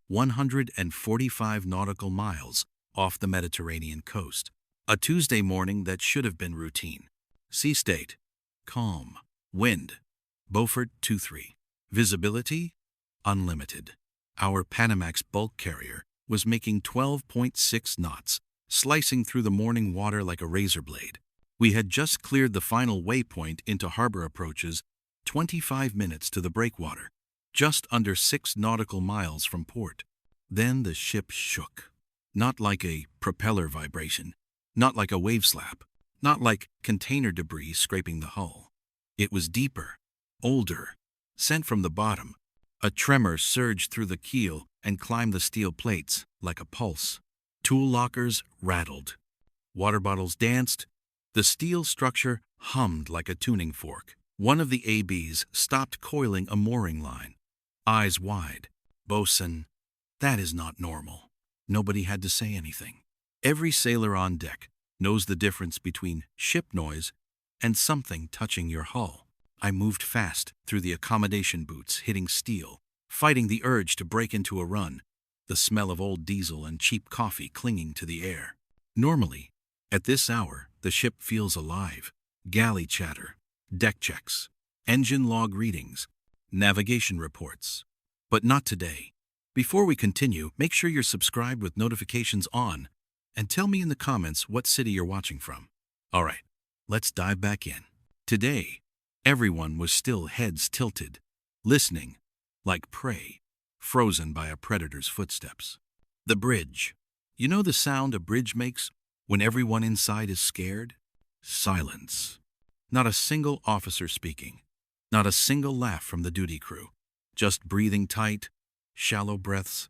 145 nautical miles off the Mediterranean coast. A Tuesday morning that should have been routine. Sea state, calm. Wind, Beaufort 23. Visibility, unlimited. Our Panamax bulk carrier was making 12.6 knots, slicing through the morning water like a razor blade. We had just cleared the final waypoint into harbor approaches, 25 minutes to the breakwater, just under 6 nautical miles from port. Then the ship shook. Not like a propeller vibration, not like a wave slap, not like container debris scraping the hull. It was deeper, older, sent from the bottom. A tremor surged through the keel and climbed the steel plates like a pulse. Tool lockers rattled. Water bottles danced. The steel structure hummed like a tuning fork. One of the ABs stopped coiling a mooring line. Eyes wide. "Bosun, that is not normal." Nobody had to say anything. Every sailor on deck knows the difference between ship noise and something touching your hull. I moved fast through the accommodation boots, hitting steel, fighting the urge to break into a run, the smell of old diesel and cheap coffee clinging to the air. Normally, at this hour, the ship feels alive. Galley chatter, deck checks, engine log readings, navigation reports. But not today. Before we continue, make sure you're subscribed with notifications on, and tell me in the comments what city you're watching from. All right, let's dive back in. Today, everyone was still heads tilted, listening, like prey, frozen by a predator's footsteps. The bridge. You know the sound a bridge makes when everyone inside is scared? Silence. Not a single officer speaking. Not a single laugh from the duty crew. Just breathing tight, shallow breaths.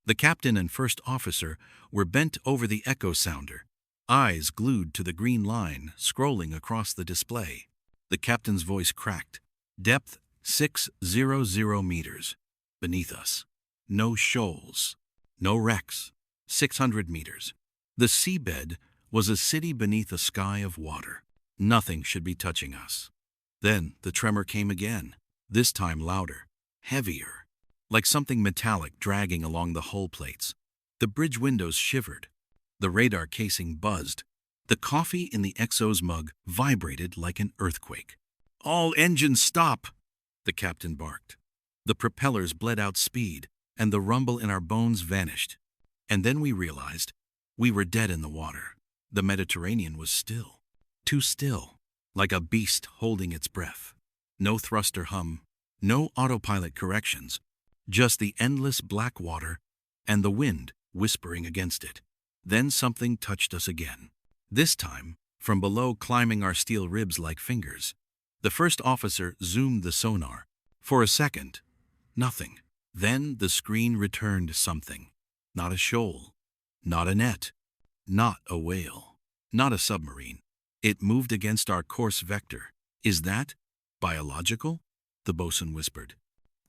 The captain and first officer were bent over the echo sounder, eyes glued to the green line scrolling across the display. The captain's voice cracked. Depth 600 meters. Beneath us. No shoals. No wrecks. 600 meters. The seabed was a city beneath a sky of water. Nothing should be touching us. Then the tremor came again, this time louder, heavier, like something metallic dragging along the hull plates. The bridge windows shivered. The radar casing buzzed. The coffee in the XO's mug vibrated like an earthquake. "All engines stop!" the captain barked. The propellers bled out speed, and the rumble in our bones vanished. And then we realized we were dead in the water. The Mediterranean was still. Too still, like a beast holding its breath. No thruster hum, no autopilot corrections, just the endless black water and the wind whispering against it. Then something touched us again. This time, from below, climbing our steel ribs like fingers. The first officer zoomed the sonar. For a second, nothing. Then the screen returned something. Not a shoal, not a net, not a whale, not a submarine. It moved against our course vector. "Is that biological?" the bosun whispered.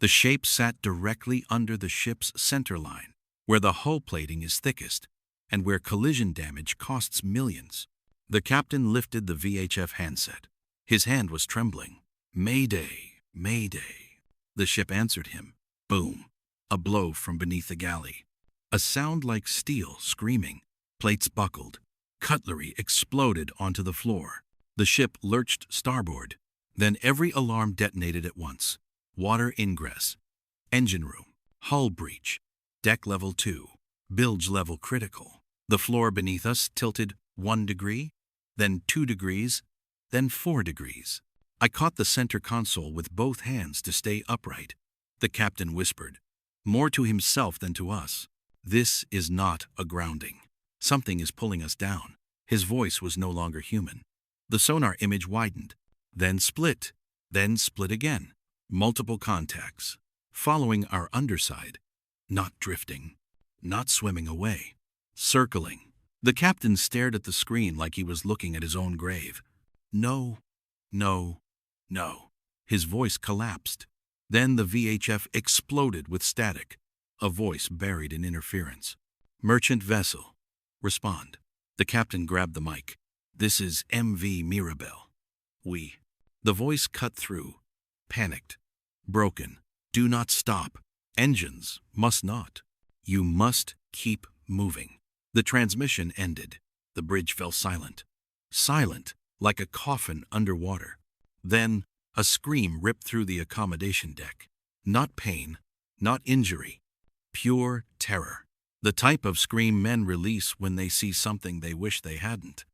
The shape sat directly under the ship's center line, where the hull plating is thickest and where collision damage costs millions. The captain lifted the VHF handset. His hand was trembling. "Mayday, mayday." The ship answered him. Boom. A blow from beneath the galley. A sound like steel screaming. Plates buckled. Cutlery exploded onto the floor. The ship lurched starboard. Then every alarm detonated at once. Water ingress. Engine room. Hull breach. Deck level 2. Bilge level critical. The floor beneath us tilted 1 degree, then 2 degrees, then 4 degrees. I caught the center console with both hands to stay upright. The captain whispered, more to himself than to us. "This is not a grounding. Something is pulling us down." His voice was no longer human. The sonar image widened, then split again. Multiple contacts, following our underside, not drifting, not swimming away, circling. The captain stared at the screen like he was looking at his own grave. "No, no, no." His voice collapsed. Then the VHF exploded with static, a voice buried in interference. "Merchant vessel, respond." The captain grabbed the mic. "This is MV Mirabelle. We." The voice cut through, panicked, broken. "Do not stop. Engines must not." You must keep moving. The transmission ended. The bridge fell silent. Silent, like a coffin underwater. Then, a scream ripped through the accommodation deck. Not pain, not injury. Pure terror. The type of scream men release when they see something they wish they hadn't.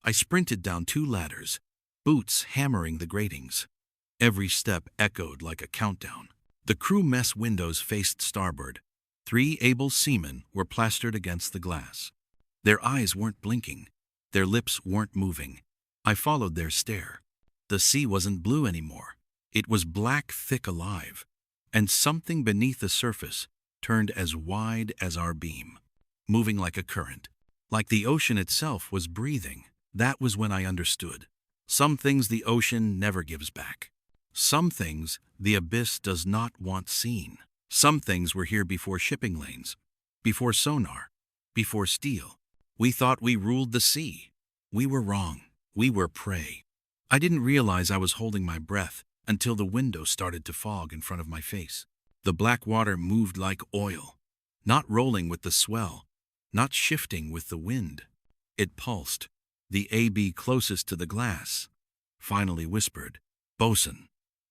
I sprinted down 2 ladders, boots hammering the gratings. Every step echoed like a countdown. The crew mess windows faced starboard. 3 able seamen were plastered against the glass. Their eyes weren't blinking. Their lips weren't moving. I followed their stare. The sea wasn't blue anymore. It was black, thick, alive. And something beneath the surface turned as wide as our beam, moving like a current, like the ocean itself was breathing. That was when I understood. Some things the ocean never gives back. Some things the abyss does not want seen. Some things were here before shipping lanes, before sonar, before steel. We thought we ruled the sea. We were wrong. We were prey. I didn't realize I was holding my breath until the window started to fog in front of my face. The black water moved like oil, not rolling with the swell, not shifting with the wind. It pulsed. The AB closest to the glass finally whispered, "Bosun,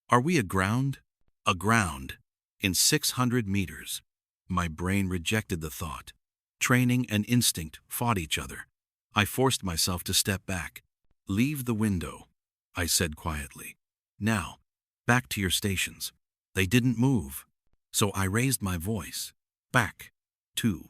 are we aground?" Aground. In 600 meters. My brain rejected the thought. Training and instinct fought each other. I forced myself to step back. "Leave the window," I said quietly. "Now, back to your stations." They didn't move. So I raised my voice. "Back to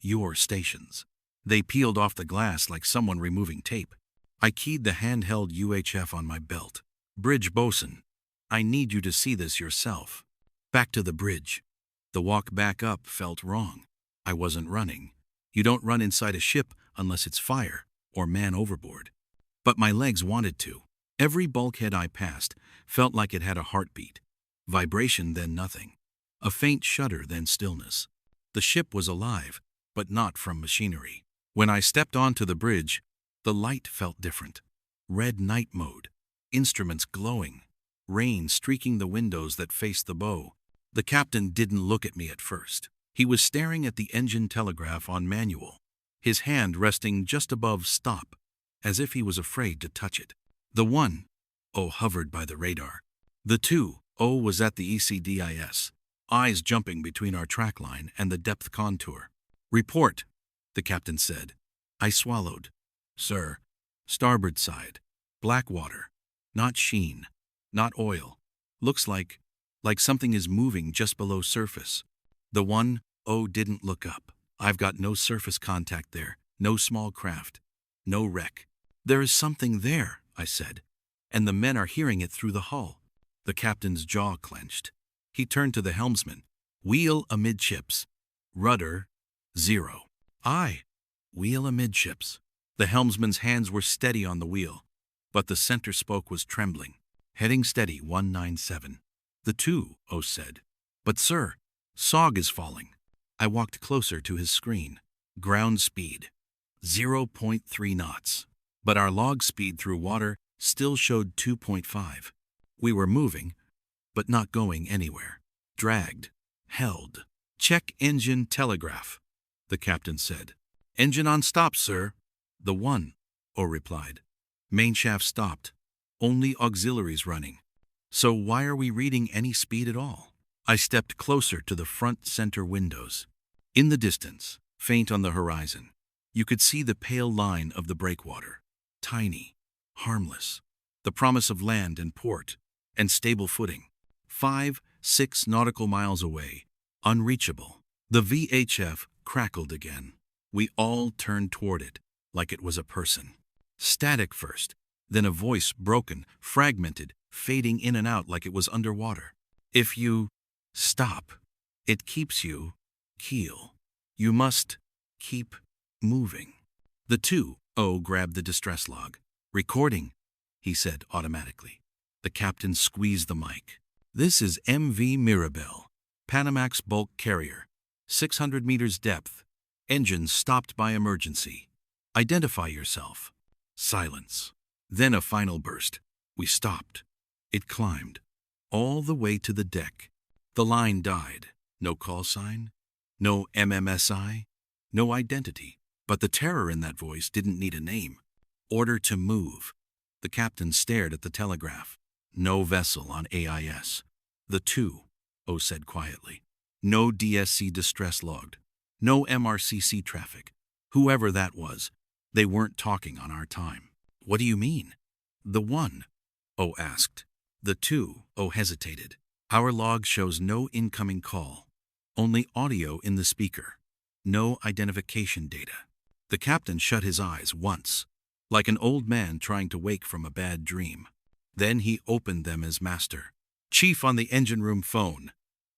your stations." They peeled off the glass like someone removing tape. I keyed the handheld UHF on my belt. "Bridge bosun, I need you to see this yourself." Back to the bridge. The walk back up felt wrong. I wasn't running. You don't run inside a ship unless it's fire or man overboard. But my legs wanted to. Every bulkhead I passed felt like it had a heartbeat. Vibration, then nothing. A faint shudder, then stillness. The ship was alive, but not from machinery. When I stepped onto the bridge, the light felt different. Red night mode. Instruments glowing. Rain streaking the windows that faced the bow. The captain didn't look at me at first. He was staring at the engine telegraph on manual, his hand resting just above stop, as if he was afraid to touch it. The 1-0 hovered by the radar. The 2-0 was at the ECDIS, eyes jumping between our track line and the depth contour. "Report," the captain said. I swallowed. "Sir, starboard side, black water, not sheen, not oil. Looks like something is moving just below surface." The 1-0 didn't look up. "I've got no surface contact there, no small craft, no wreck." "There is something there," I said, "and the men are hearing it through the hull." The captain's jaw clenched. He turned to the helmsman. "Wheel amidships. Rudder, 0. "Aye. Wheel amidships." The helmsman's hands were steady on the wheel, but the center spoke was trembling. "Heading steady, 197. The 2-0 said. "But sir, SOG is falling." I walked closer to his screen. Ground speed, 0.3 knots. But our log speed through water still showed 2.5. We were moving, but not going anywhere. Dragged, held. "Check engine telegraph," the captain said. "Engine on stop, sir." The 1-0 replied. "Main shaft stopped. Only auxiliaries running. So why are we reading any speed at all?" I stepped closer to the front center windows. In the distance, faint on the horizon, you could see the pale line of the breakwater. Tiny, harmless. The promise of land and port and stable footing. 5-6 nautical miles away, unreachable. The VHF crackled again. We all turned toward it like it was a person. Static first, then a voice broken, fragmented, fading in and out like it was underwater. "If you stop, it keeps you keel. You must keep moving." The 2-0 grabbed the distress log. "Recording," he said automatically. The captain squeezed the mic. "This is MV Mirabel, Panamax bulk carrier, 600 meters depth. Engine stopped by emergency. Identify yourself." Silence. Then a final burst. We stopped. It climbed all the way to the deck. The line died. No call sign, No MMSI, no identity. But the terror in that voice didn't need a name. Order to move. The captain stared at the telegraph. No vessel on AIS. The 2, said quietly. No DSC distress logged. No MRCC traffic. Whoever that was, they weren't talking on our time. What do you mean? The 1, asked. The 2, hesitated. Our log shows no incoming call. Only audio in the speaker. No identification data. The captain shut his eyes once, like an old man trying to wake from a bad dream. Then he opened them as master. Chief on the engine room phone.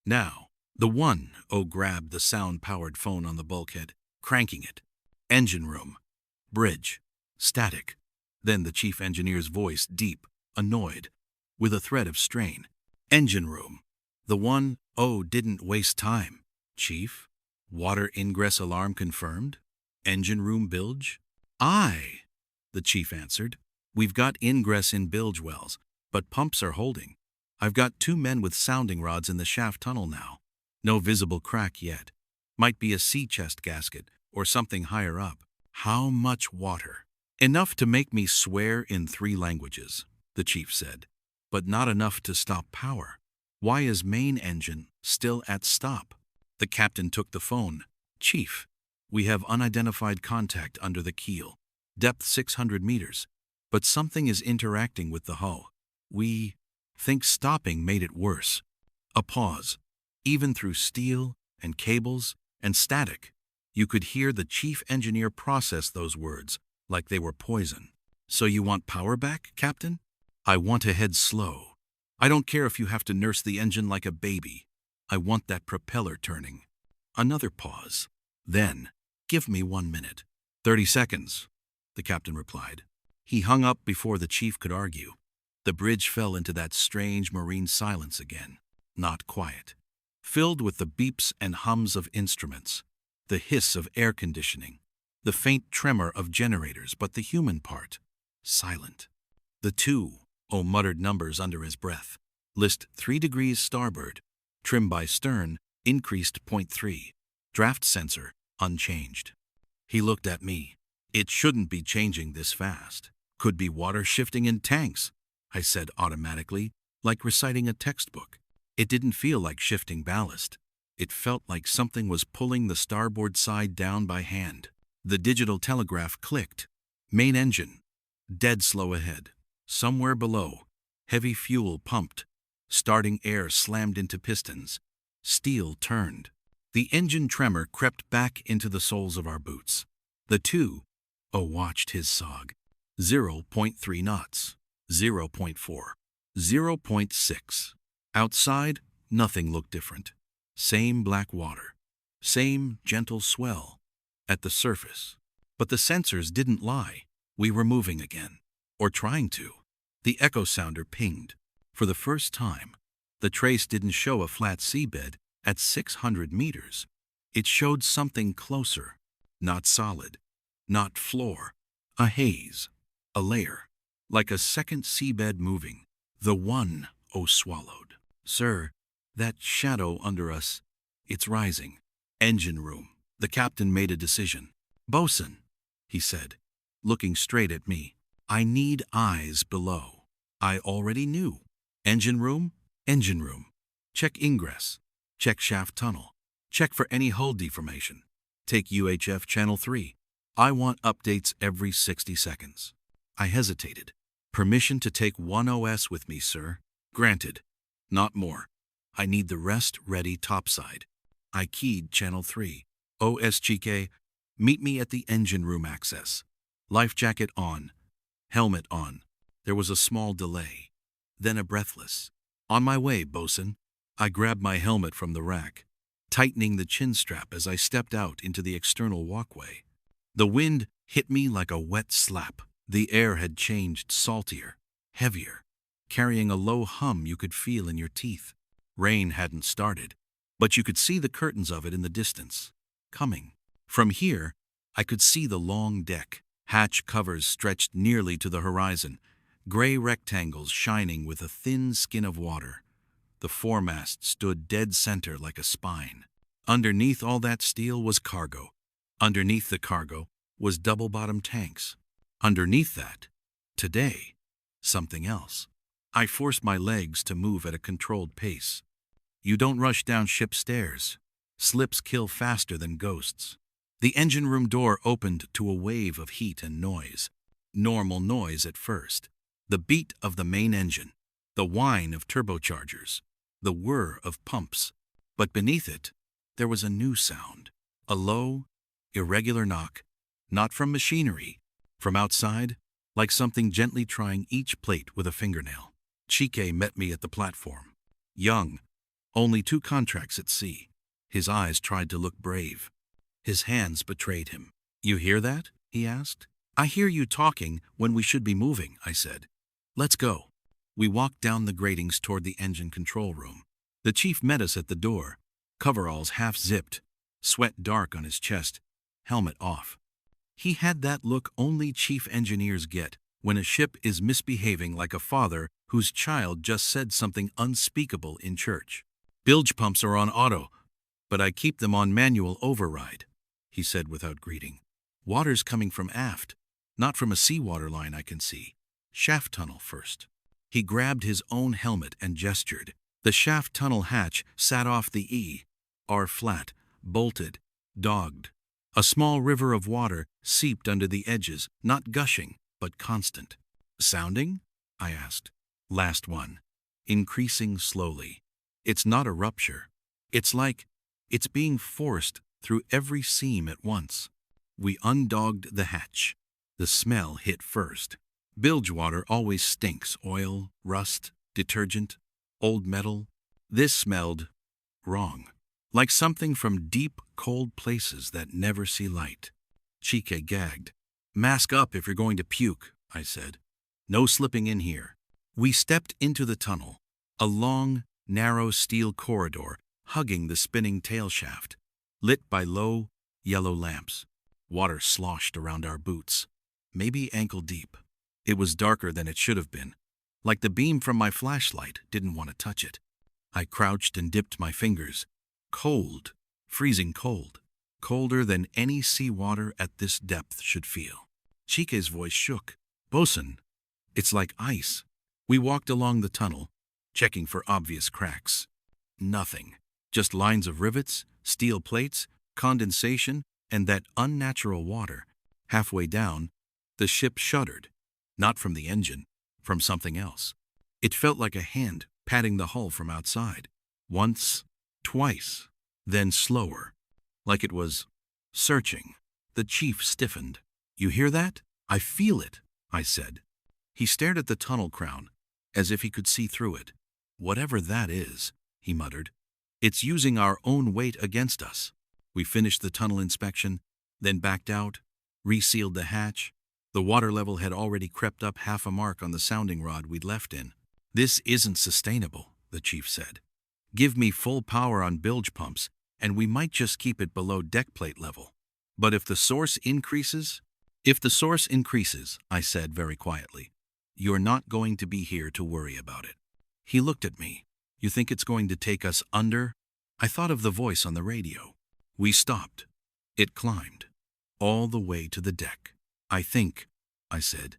Now. The 1, grabbed the sound-powered phone on the bulkhead, cranking it. Engine room. Bridge. Static. Then the chief engineer's voice, deep, annoyed, with a thread of strain. Engine room. The 1, didn't waste time. Chief? Water ingress alarm confirmed? Engine room bilge? Aye, the chief answered. We've got ingress in bilge wells, but pumps are holding. I've got 2 men with sounding rods in the shaft tunnel now. No visible crack yet. Might be a sea chest gasket or something higher up. How much water? Enough to make me swear in 3 languages, the chief said, but not enough to stop power. Why is main engine still at stop? The captain took the phone. Chief, we have unidentified contact under the keel. Depth 600 meters. But something is interacting with the hull. We think stopping made it worse. A pause. Even through steel and cables and static, you could hear the chief engineer process those words like they were poison. So you want power back, Captain? I want to head slow. I don't care if you have to nurse the engine like a baby. I want that propeller turning. Another pause. Then, give me 1 minute. 30 seconds, the captain replied. He hung up before the chief could argue. The bridge fell into that strange marine silence again. Not quiet. Filled with the beeps and hums of instruments, the hiss of air conditioning, the faint tremor of generators, but the human part, silent. The 2, muttered numbers under his breath. List 3 degrees starboard, trim by stern, increased 0.3, draft sensor, unchanged. He looked at me. It shouldn't be changing this fast. Could be water shifting in tanks, I said automatically, like reciting a textbook. It didn't feel like shifting ballast. It felt like something was pulling the starboard side down by hand. The digital telegraph clicked. Main engine. Dead slow ahead. Somewhere below. Heavy fuel pumped. Starting air slammed into pistons. Steel turned. The engine tremor crept back into the soles of our boots. The 2, watched his sog. 0.3 knots. 0.4. 0.6. Outside, nothing looked different. Same black water. Same gentle swell. At the surface. But the sensors didn't lie. We were moving again. Or trying to. The echo sounder pinged. For the first time, the trace didn't show a flat seabed at 600 meters. It showed something closer. Not solid. Not floor. A haze. A layer. Like a second seabed moving. The 1, swallowed. Sir, that shadow under us, it's rising. Engine room. The captain made a decision. Bosun, he said, looking straight at me. I need eyes below. I already knew. Engine room? Engine room. Check ingress. Check shaft tunnel. Check for any hull deformation. Take UHF channel 3. I want updates every 60 seconds. I hesitated. Permission to take 1 OS with me, sir. Granted. Not more. I need the rest ready topside. I keyed channel 3. OSGK, meet me at the engine room access. Life jacket on. Helmet on. There was a small delay. Then a breathless. On my way, bosun. I grabbed my helmet from the rack, tightening the chin strap as I stepped out into the external walkway. The wind hit me like a wet slap. The air had changed saltier, heavier, carrying a low hum you could feel in your teeth. Rain hadn't started, but you could see the curtains of it in the distance, coming. From here, I could see the long deck, hatch covers stretched nearly to the horizon, gray rectangles shining with a thin skin of water. The foremast stood dead center like a spine. Underneath all that steel was cargo. Underneath the cargo was double-bottom tanks. Underneath that, today, something else. I forced my legs to move at a controlled pace. You don't rush down ship stairs. Slips kill faster than ghosts. The engine room door opened to a wave of heat and noise. Normal noise at first. The beat of the main engine. The whine of turbochargers. The whir of pumps. But beneath it, there was a new sound. A low, irregular knock. Not from machinery. From outside, like something gently trying each plate with a fingernail. Chike met me at the platform. Young, only 2 contracts at sea. His eyes tried to look brave. His hands betrayed him. "You hear that?" he asked. "I hear you talking when we should be moving," I said. "Let's go." We walked down the gratings toward the engine control room. The chief met us at the door, coveralls half-zipped, sweat dark on his chest, helmet off. He had that look only chief engineers get when a ship is misbehaving like a father whose child just said something unspeakable in church. "Bilge pumps are on auto, but I keep them on manual override," he said without greeting. "Water's coming from aft, not from a seawater line I can see. Shaft tunnel first." He grabbed his own helmet and gestured. The shaft tunnel hatch sat off the E.R. flat, bolted, dogged. A small river of water seeped under the edges, not gushing, but constant. "Sounding?" I asked. "Last one. Increasing slowly. It's not a rupture. It's like it's being forced through every seam at once." We undogged the hatch. The smell hit first. Bilge water always stinks. Oil, rust, detergent, old metal. This smelled wrong. Like something from deep, cold places that never see light. Chike gagged. "Mask up if you're going to puke," I said. "No slipping in here." We stepped into the tunnel. A long, narrow steel corridor hugging the spinning tail shaft, lit by low, yellow lamps. Water sloshed around our boots, maybe ankle deep. It was darker than it should have been, like the beam from my flashlight didn't want to touch it. I crouched and dipped my fingers. Cold, freezing cold, colder than any seawater at this depth should feel. Chike's voice shook. "Bosun, it's like ice." We walked along the tunnel, checking for obvious cracks. Nothing. Just lines of rivets, steel plates, condensation, and that unnatural water. Halfway down, the ship shuddered. Not from the engine, from something else. It felt like a hand patting the hull from outside. Once, twice, then slower, like it was searching. The chief stiffened. "You hear that?" "I feel it," I said. He stared at the tunnel crown, as if he could see through it. "Whatever that is," he muttered, "it's using our own weight against us." We finished the tunnel inspection, then backed out, resealed the hatch. The water level had already crept up half a mark on the sounding rod we'd left in. "This isn't sustainable," the chief said. "Give me full power on bilge pumps, and we might just keep it below deck plate level. But if the source increases..." "If the source increases," I said very quietly, "you're not going to be here to worry about it." He looked at me. "You think it's going to take us under?" I thought of the voice on the radio. We stopped. It climbed, all the way to the deck. "I think," I said,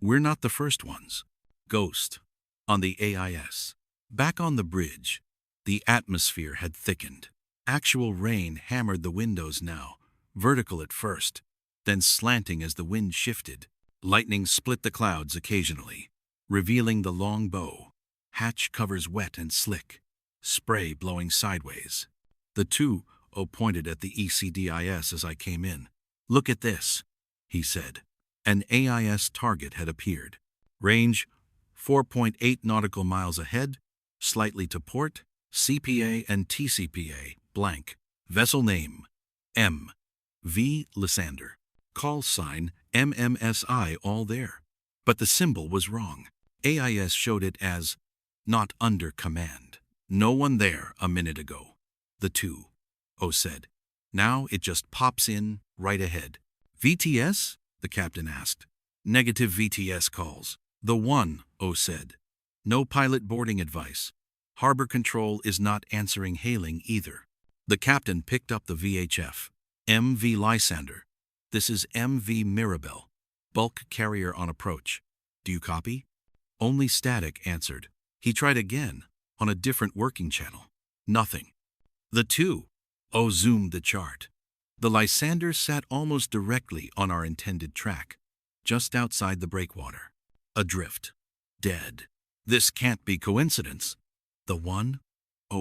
"we're not the first ones." Ghost. On the AIS. Back on the bridge, the atmosphere had thickened. Actual rain hammered the windows now, vertical at first, then slanting as the wind shifted. Lightning split the clouds occasionally, revealing the long bow. Hatch covers wet and slick, spray blowing sideways. The 2-0 pointed at the ECDIS as I came in. "Look at this," he said. An AIS target had appeared. Range 4.8 nautical miles ahead, slightly to port, CPA and TCPA, blank. Vessel name, M.V. Lysander. Call sign, MMSI, all there. But the symbol was wrong. AIS showed it as not under command. "No one there a minute ago," the 2-0 said. "Now it just pops in right ahead." "VTS?" the captain asked. "Negative VTS calls," the 1-0 said. "No pilot boarding advice. Harbor control is not answering hailing either." The captain picked up the VHF. MV Lysander. This is MV Mirabelle. Bulk carrier on approach. Do you copy? Only static answered. He tried again, on a different working channel. Nothing. The 2O zoomed the chart. The Lysander sat almost directly on our intended track, just outside the breakwater. Adrift. Dead. This can't be coincidence. The 1O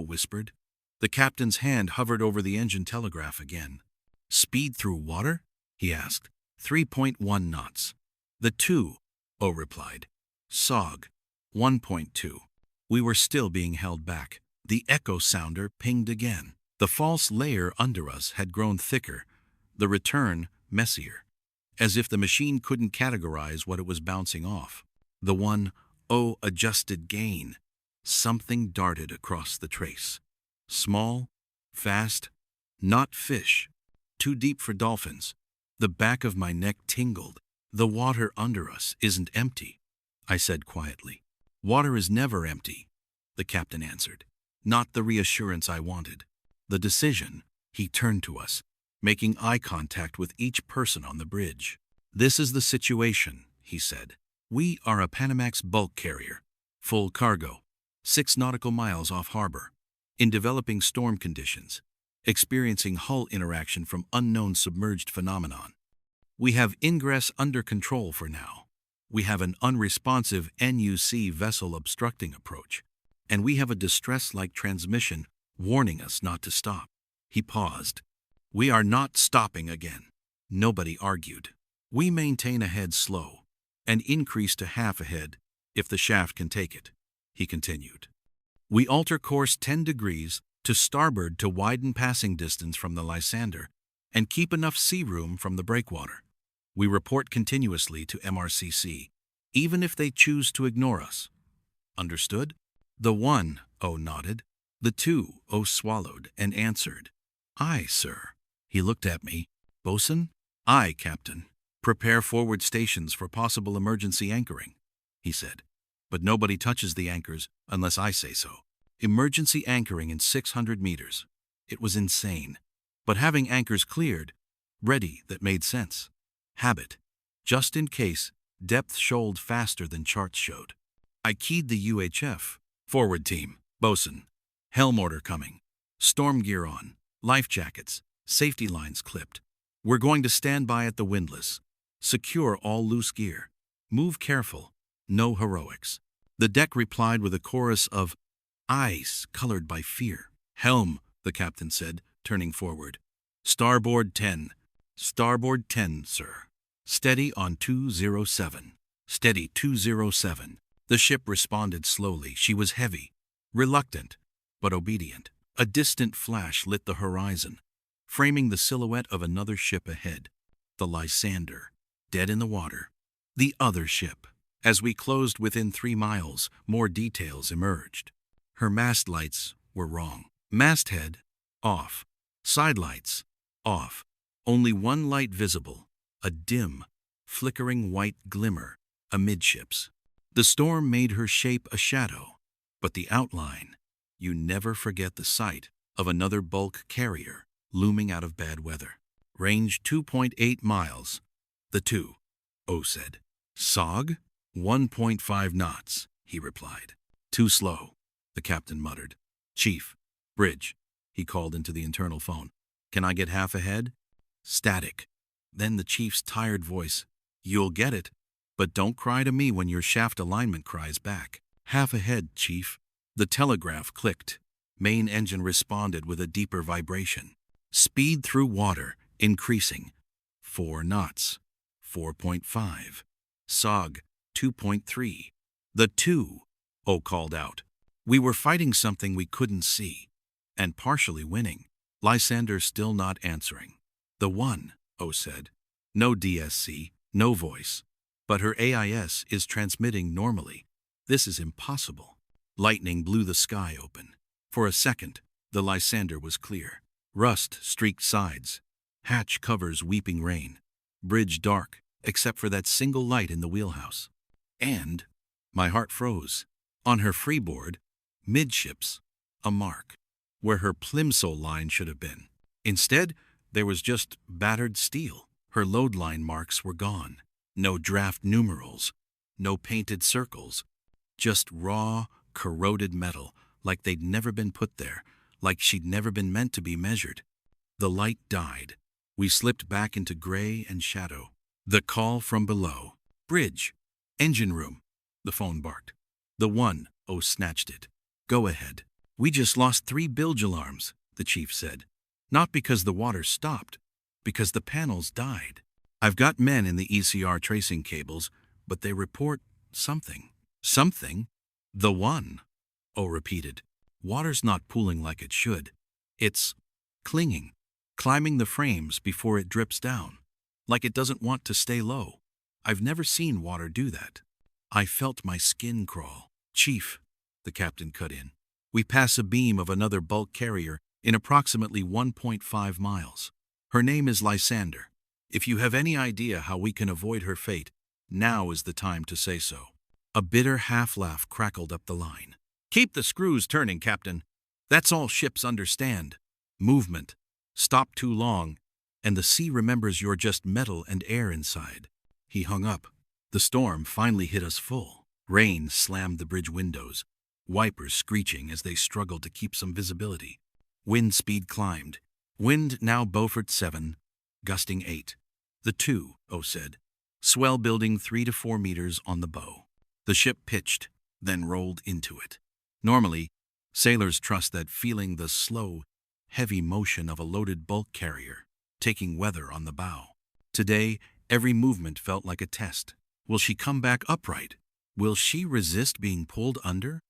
whispered. The captain's hand hovered over the engine telegraph again. Speed through water? He asked. 3.1 knots. The 2O replied. SOG. 1.2. We were still being held back. The echo sounder pinged again. The false layer under us had grown thicker, the return messier, as if the machine couldn't categorize what it was bouncing off. The 1O adjusted gain. Something darted across the trace. Small, fast, not fish, too deep for dolphins. The back of my neck tingled. The water under us isn't empty, I said quietly. Water is never empty, the captain answered. Not the reassurance I wanted. The decision. He turned to us, making eye contact with each person on the bridge. This is the situation, he said. We are a Panamax bulk carrier, full cargo, 6 nautical miles off harbor, in developing storm conditions, experiencing hull interaction from unknown submerged phenomenon. We have ingress under control for now. We have an unresponsive NUC vessel obstructing approach, and we have a distress-like transmission warning us not to stop. He paused. We are not stopping again. Nobody argued. We maintain ahead slow, and increase to half ahead if the shaft can take it, he continued. We alter course 10 degrees to starboard to widen passing distance from the Lysander and keep enough sea room from the breakwater. We report continuously to MRCC, even if they choose to ignore us. Understood? The 1O nodded. The 2O swallowed and answered. Aye, sir. He looked at me. Bosun? Aye, Captain. Prepare forward stations for possible emergency anchoring, he said. But nobody touches the anchors unless I say so. Emergency anchoring in 600 meters. It was insane. But having anchors cleared, ready, that made sense. Habit. Just in case, depth shoaled faster than charts showed. I keyed the UHF. Forward team. Bosun. Helm order coming. Storm gear on. Life jackets. Safety lines clipped. We're going to stand by at the windlass. Secure all loose gear. Move careful. No heroics. The deck replied with a chorus of eyes colored by fear. Helm, the captain said, turning forward. Starboard 10. Starboard 10, sir. Steady on 207. Steady 207. The ship responded slowly. She was heavy, reluctant, but obedient. A distant flash lit the horizon, framing the silhouette of another ship ahead. The Lysander, dead in the water. The other ship. As we closed within 3 miles, more details emerged. Her mast lights were wrong. Masthead, off. Side lights, off. Only one light visible, a dim, flickering white glimmer amidships. The storm made her shape a shadow, but the outline, you never forget the sight of another bulk carrier looming out of bad weather. Range 2.8 miles, the 2O said. SOG? 1.5 knots, he replied. Too slow, the captain muttered. Chief, bridge, he called into the internal phone. Can I get half ahead? Static. Then the chief's tired voice. You'll get it, but don't cry to me when your shaft alignment cries back. Half ahead, chief. The telegraph clicked. Main engine responded with a deeper vibration. Speed through water, increasing. 4 knots. 4.5. SOG, 2.3. The 2O called out. We were fighting something we couldn't see, and partially winning. Lysander still not answering. The 1O said. No DSC, no voice. But her AIS is transmitting normally. This is impossible. Lightning blew the sky open. For a second, the Lysander was clear. Rust streaked sides. Hatch covers weeping rain. Bridge dark, except for that single light in the wheelhouse. And my heart froze. On her freeboard, midships, a mark. where her plimsoll line should have been. Instead, there was just battered steel. Her load line marks were gone. No draft numerals, no painted circles, just raw, corroded metal, like they'd never been put there, like she'd never been meant to be measured. The light died. We slipped back into gray and shadow. The call from below. Bridge. Engine room. The phone barked. The 1-0 snatched it. Go ahead. We just lost 3 bilge alarms, the chief said. Not because the water stopped, because the panels died. I've got men in the ECR tracing cables, but they report something. Something? The 1-0 repeated. Water's not pooling like it should. It's clinging, climbing the frames before it drips down, like it doesn't want to stay low. I've never seen water do that. I felt my skin crawl. Chief, the captain cut in. We pass a beam of another bulk carrier in approximately 1.5 miles. Her name is Lysander. If you have any idea how we can avoid her fate, now is the time to say so. A bitter half-laugh crackled up the line. Keep the screws turning, Captain. That's all ships understand. Movement. Stop too long, and the sea remembers you're just metal and air inside. He hung up. The storm finally hit us full. Rain slammed the bridge windows, wipers screeching as they struggled to keep some visibility. Wind speed climbed. Wind now Beaufort 7, gusting 8. The 2-0 said. Swell building 3 to 4 meters on the bow. The ship pitched, then rolled into it. Normally, sailors trust that feeling, the slow, heavy motion of a loaded bulk carrier, taking weather on the bow. Today, every movement felt like a test. Will she come back upright? Will she resist being pulled under?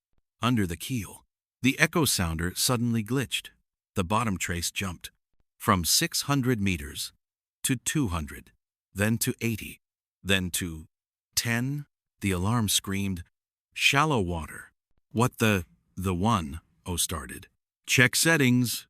Under the keel. The echo sounder suddenly glitched. The bottom trace jumped. From 600 meters to 200, then to 80, then to 10. The alarm screamed, shallow water. What the 1-0 started. Check settings,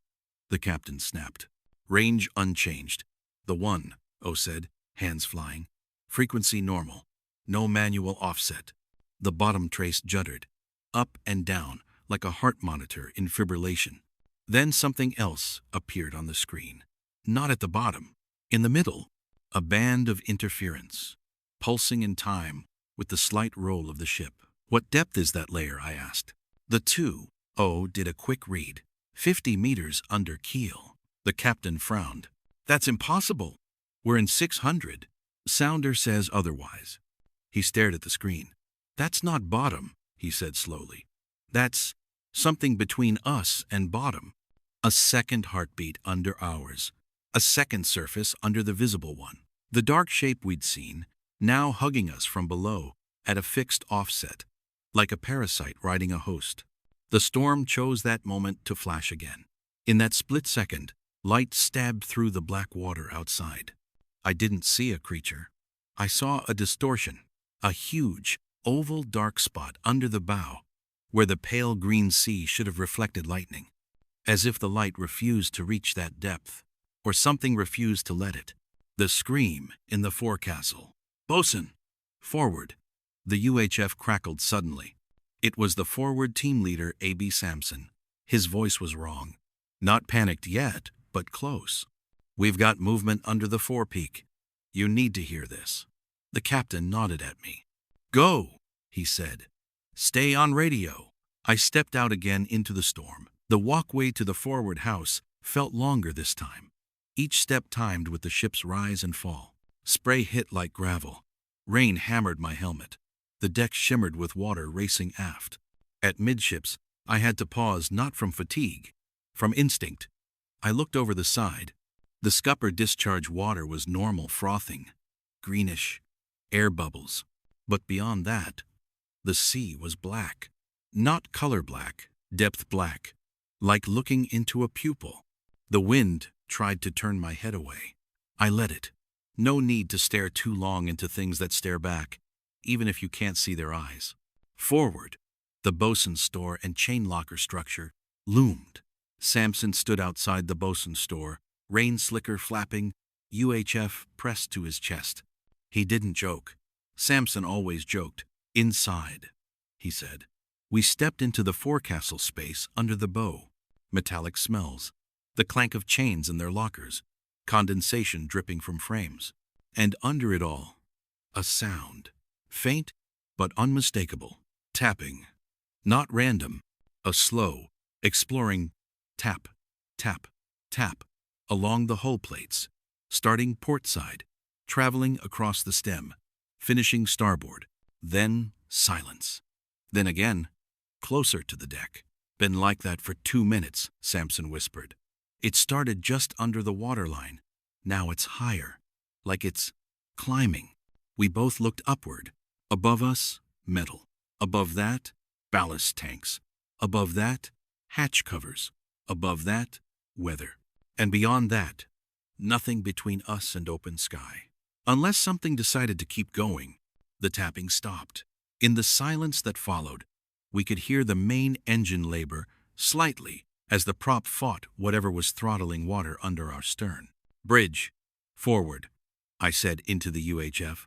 the captain snapped. Range unchanged. The 1-0 said, hands flying. Frequency normal. No manual offset. The bottom trace juddered, up and down, like a heart monitor in fibrillation. Then something else appeared on the screen. Not at the bottom. In the middle, a band of interference, pulsing in time with the slight roll of the ship. What depth is that layer? I asked. The 2-0 did a quick read. 50 meters under keel. The captain frowned. That's impossible. We're in 600. Sounder says otherwise. He stared at the screen. That's not bottom, he said slowly. That's something between us and bottom. A second heartbeat under ours. A second surface under the visible one. The dark shape we'd seen, now hugging us from below at a fixed offset, like a parasite riding a host. The storm chose that moment to flash again. In that split second, light stabbed through the black water outside. I didn't see a creature. I saw a distortion, a huge, oval dark spot under the bow, where the pale green sea should have reflected lightning, as if the light refused to reach that depth, or something refused to let it. The scream in the forecastle. Bosun! Forward! The UHF crackled suddenly. It was the forward team leader, A.B. Sampson. His voice was wrong. Not panicked yet, but close. We've got movement under the forepeak. You need to hear this. The captain nodded at me. Go, he said. Stay on radio. I stepped out again into the storm. The walkway to the forward house felt longer this time. Each step timed with the ship's rise and fall. Spray hit like gravel. Rain hammered my helmet. The deck shimmered with water racing aft. At midships, I had to pause, not from fatigue, from instinct. I looked over the side. The scupper discharge water was normal frothing, greenish, air bubbles. But beyond that, the sea was black. Not color black, depth black, like looking into a pupil. The wind tried to turn my head away. I let it. No need to stare too long into things that stare back, even if you can't see their eyes. Forward, the bosun's store and chain locker structure loomed. Sampson stood outside the bosun's store, rain slicker flapping, UHF pressed to his chest. He didn't joke. Sampson always joked. Inside, he said. We stepped into the forecastle space under the bow. metallic smells, the clank of chains in their lockers, condensation dripping from frames. And under it all, a sound, faint but unmistakable, tapping. Not random, a slow, exploring tap, tap, tap along the hull plates, starting port side, traveling across the stem, finishing starboard. Then silence. Then again, closer to the deck. Been like that for 2 minutes, Samson whispered. It started just under the waterline. Now it's higher, like it's climbing. We both looked upward. Above us, metal. Above that, ballast tanks. Above that, hatch covers. Above that, weather. And beyond that, nothing between us and open sky. Unless something decided to keep going, the tapping stopped. In the silence that followed, we could hear the main engine labor slightly as the prop fought whatever was throttling water under our stern. Bridge, forward, I said into the UHF.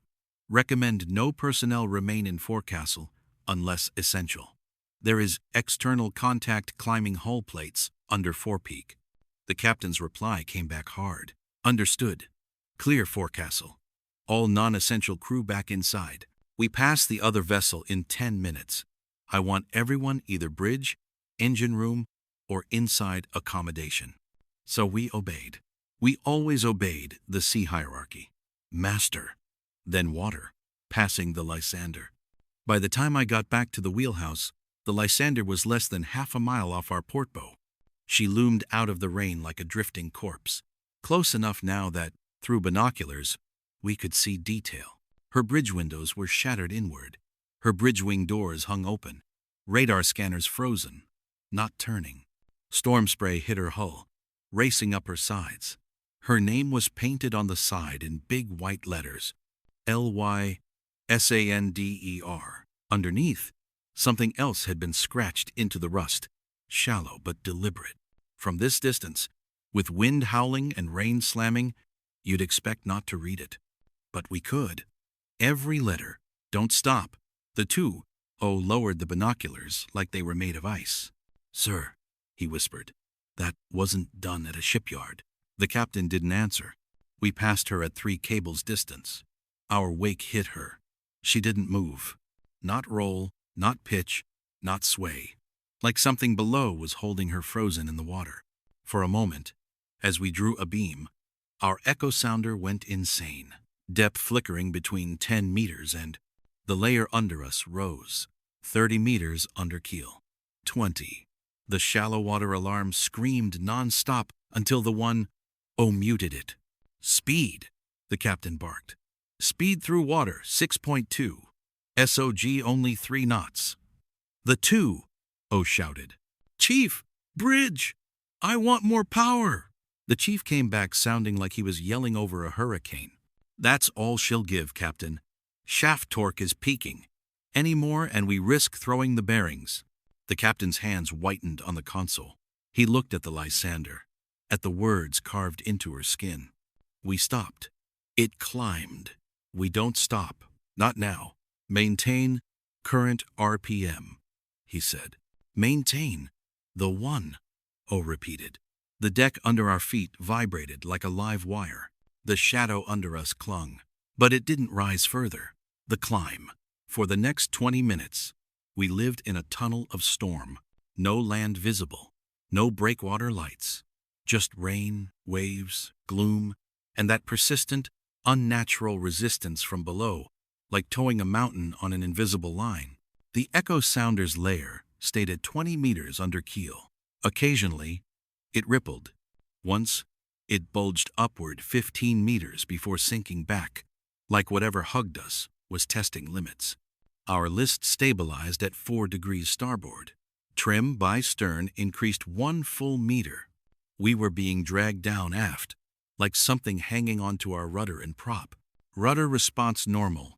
Recommend no personnel remain in forecastle unless essential. There is external contact climbing hull plates under forepeak. The captain's reply came back hard. Understood. Clear forecastle. All non-essential crew back inside. We pass the other vessel in 10 minutes. I want everyone either bridge, engine room, or inside accommodation. So we obeyed. We always obeyed the sea hierarchy. Master, then water, passing the Lysander. By the time I got back to the wheelhouse, the Lysander was less than half a mile off our port bow. She loomed out of the rain like a drifting corpse, close enough now that, through binoculars, we could see detail. Her bridge windows were shattered inward. Her bridge wing doors hung open. Radar scanners frozen, not turning. Storm spray hit her hull, racing up her sides. Her name was painted on the side in big white letters, Lysander. Underneath, something else had been scratched into the rust, shallow but deliberate. From this distance, with wind howling and rain slamming, you'd expect not to read it. But we could. Every letter, don't stop. The two, lowered the binoculars like they were made of ice. Sir, he whispered, that wasn't done at a shipyard. The captain didn't answer. We passed her at 3 cables distance. Our wake hit her. She didn't move. Not roll, not pitch, not sway. Like something below was holding her frozen in the water. For a moment, as we drew abeam, our echo sounder went insane. Depth flickering between 10 meters and the layer under us rose, 30 meters under keel. 20. The shallow water alarm screamed non-stop until the one muted it. Speed, the captain barked. Speed through water, 6.2. SOG only 3 knots. The 2, shouted. Chief, bridge! I want more power! The chief came back sounding like he was yelling over a hurricane. That's all she'll give, Captain. Shaft torque is peaking. Any more and we risk throwing the bearings. The captain's hands whitened on the console. He looked at the Lysander, at the words carved into her skin. We stopped. It climbed. We don't stop. Not now. Maintain current RPM, he said. Maintain. The 1, repeated. The deck under our feet vibrated like a live wire. The shadow under us clung. But it didn't rise further. The climb. For the next 20 minutes, we lived in a tunnel of storm. No land visible. No breakwater lights. Just rain, waves, gloom, and that persistent, unnatural resistance from below, like towing a mountain on an invisible line. The echo sounder's layer stayed at 20 meters under keel. Occasionally, it rippled. Once, it bulged upward 15 meters before sinking back, like whatever hugged us was testing limits. Our list stabilized at 4 degrees starboard. Trim by stern increased 1 full meter. We were being dragged down aft, like something hanging onto our rudder and prop. Rudder response normal,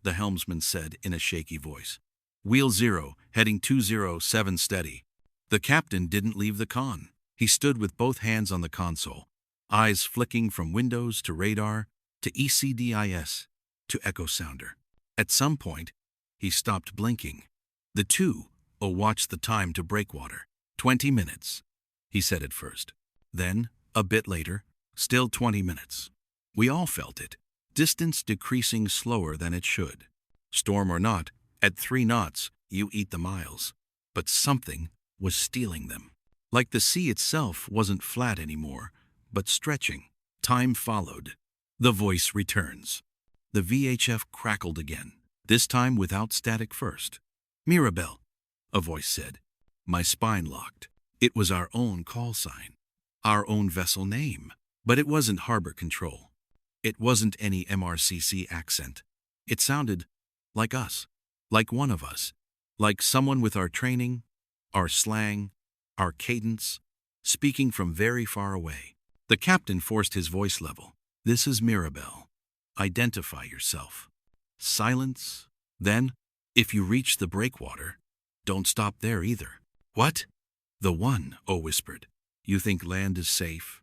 the helmsman said in a shaky voice. Wheel 0, heading 207 steady. The captain didn't leave the con. He stood with both hands on the console, eyes flicking from windows to radar, to ECDIS, to echo sounder. At some point, he stopped blinking. The 2 watched the time to breakwater. 20 minutes. he said at first. Then, a bit later, still 20 minutes. We all felt it. Distance decreasing slower than it should. Storm or not, at 3 knots, you eat the miles. But something was stealing them. Like the sea itself wasn't flat anymore, but stretching. Time followed. The voice returns. The VHF crackled again, this time without static first. "Mirabelle," a voice said. My spine locked. It was our own call sign. Our own vessel name. But it wasn't Harbor Control. It wasn't any MRCC accent. It sounded like us. Like one of us. Like someone with our training, our slang, our cadence, speaking from very far away. The captain forced his voice level. "This is Mirabelle. Identify yourself." Silence. Then, "If you reach the breakwater, don't stop there either." "What?" The one, whispered. "You think land is safe?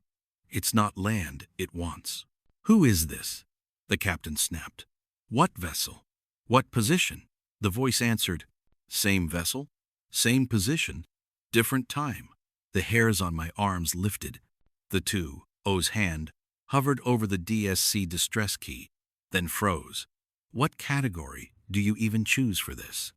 It's not land it wants." "Who is this?" the captain snapped. "What vessel? What position?" The voice answered, "Same vessel, same position, different time." The hairs on my arms lifted. The 2's hand hovered over the DSC distress key, then froze. "What category do you even choose for this?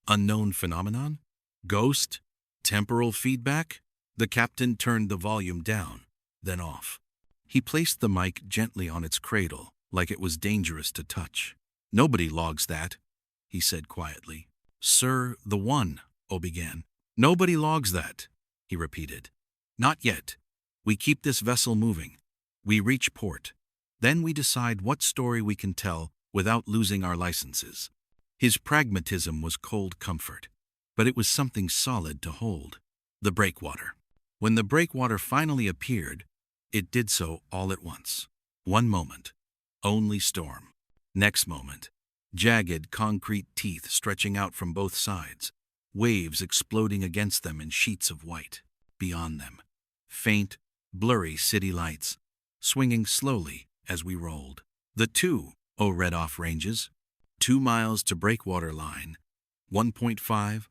Unknown phenomenon? Ghost? Temporal feedback?" The captain turned the volume down, then off. He placed the mic gently on its cradle, like it was dangerous to touch. "Nobody logs that," he said quietly. "Sir, the one," began. "Nobody logs that," he repeated. "Not yet. We keep this vessel moving. We reach port. Then we decide what story we can tell without losing our licenses." His pragmatism was cold comfort, but it was something solid to hold. The breakwater. When the breakwater finally appeared, it did so all at once. One moment, only storm. Next moment, jagged concrete teeth stretching out from both sides, waves exploding against them in sheets of white. Beyond them, faint, blurry city lights, swinging slowly as we rolled. The 2 read off ranges. 2 miles to breakwater line, 1.5,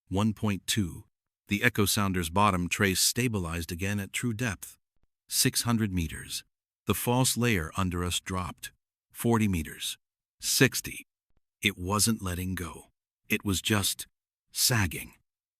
1.2. The echo sounder's bottom trace stabilized again at true depth. 600 meters. The false layer under us dropped. 40 meters. 60. It wasn't letting go. It was just sagging.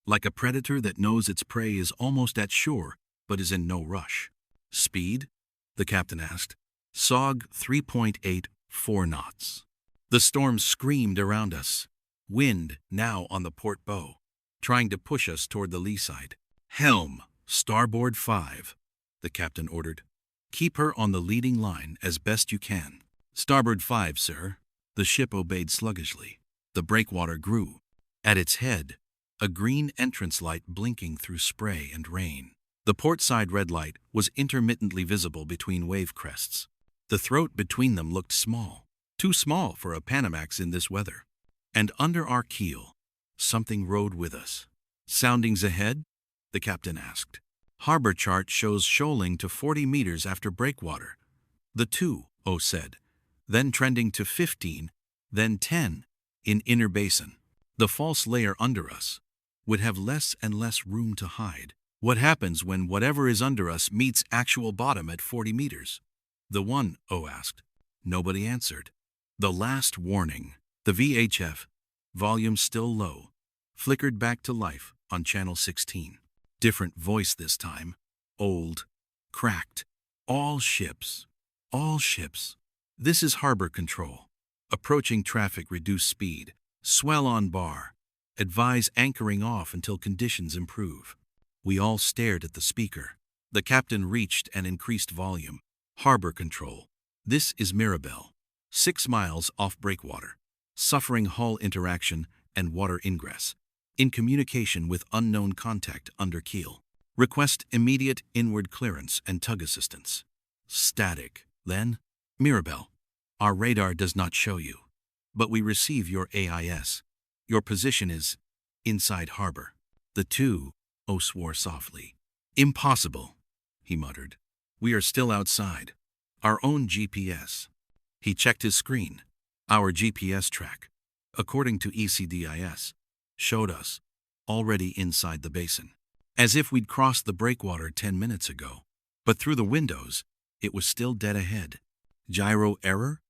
Like a predator that knows its prey is almost at shore, but is in no rush. "Speed?" the captain asked. "SOG 3.8, 4 knots. The storm screamed around us. Wind now on the port bow, trying to push us toward the lee side. "Helm, starboard 5, the captain ordered. "Keep her on the leading line as best you can." "Starboard 5, sir." The ship obeyed sluggishly. The breakwater grew. At its head, a green entrance light blinking through spray and rain. The port side red light was intermittently visible between wave crests. The throat between them looked small, too small for a Panamax in this weather. And under our keel, something rode with us. "Soundings ahead?" the captain asked. "Harbor chart shows shoaling to 40 meters after breakwater." The 2 said, then trending to 15, then 10, in inner basin. The false layer under us would have less and less room to hide. What happens when whatever is under us meets actual bottom at 40 meters? The 1 asked. Nobody answered. The last warning, the VHF, volume still low, flickered back to life on channel 16. Different voice this time. Old. Cracked. All ships. All ships. This is Harbor Control. Approaching traffic, reduce speed. Swell on bar. Advise anchoring off until conditions improve. We all stared at the speaker. The captain reached and increased volume. Harbor Control. This is Mirabelle. 6 miles off breakwater. Suffering hull interaction and water ingress. In communication with unknown contact under keel. Request immediate inward clearance and tug assistance. Static. Then, Mirabelle. Our radar does not show you, but we receive your AIS. Your position is inside harbor. The 2 swore softly. Impossible, he muttered. We are still outside. Our own GPS. He checked his screen. Our GPS track, according to ECDIS, showed us already inside the basin. as if we'd crossed the breakwater 10 minutes ago. But through the windows, it was still dead ahead. Gyro error?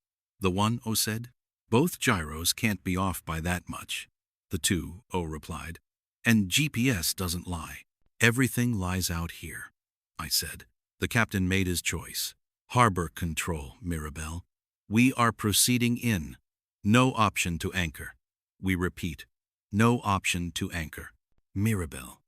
The 1O said. Both gyros can't be off by that much. The 2O replied. And GPS doesn't lie. Everything lies out here, I said. The captain made his choice. Harbor control, Mirabelle. We are proceeding in. No option to anchor. We repeat, no option to anchor. Mirabelle.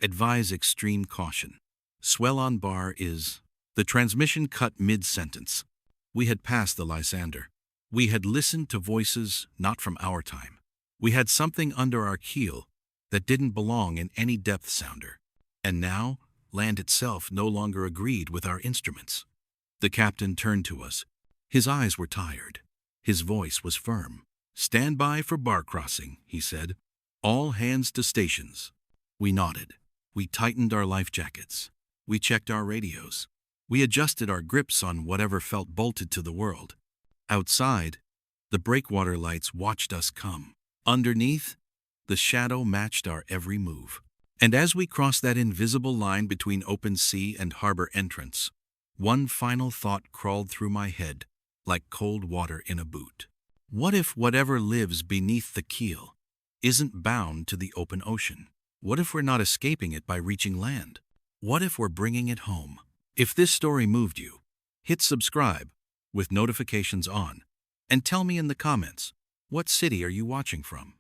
Advise extreme caution. Swell on bar is... The transmission cut mid-sentence. We had passed the Lysander. We had listened to voices not from our time. We had something under our keel that didn't belong in any depth sounder. And now, land itself no longer agreed with our instruments. The captain turned to us. His eyes were tired. His voice was firm. Stand by for bar crossing, he said. All hands to stations. We nodded. We tightened our life jackets. We checked our radios. We adjusted our grips on whatever felt bolted to the world. Outside, the breakwater lights watched us come. Underneath, the shadow matched our every move. And as we crossed that invisible line between open sea and harbor entrance, one final thought crawled through my head like cold water in a boot. What if whatever lives beneath the keel isn't bound to the open ocean? What if we're not escaping it by reaching land? What if we're bringing it home? If this story moved you, hit subscribe with notifications on, and tell me in the comments, what city are you watching from?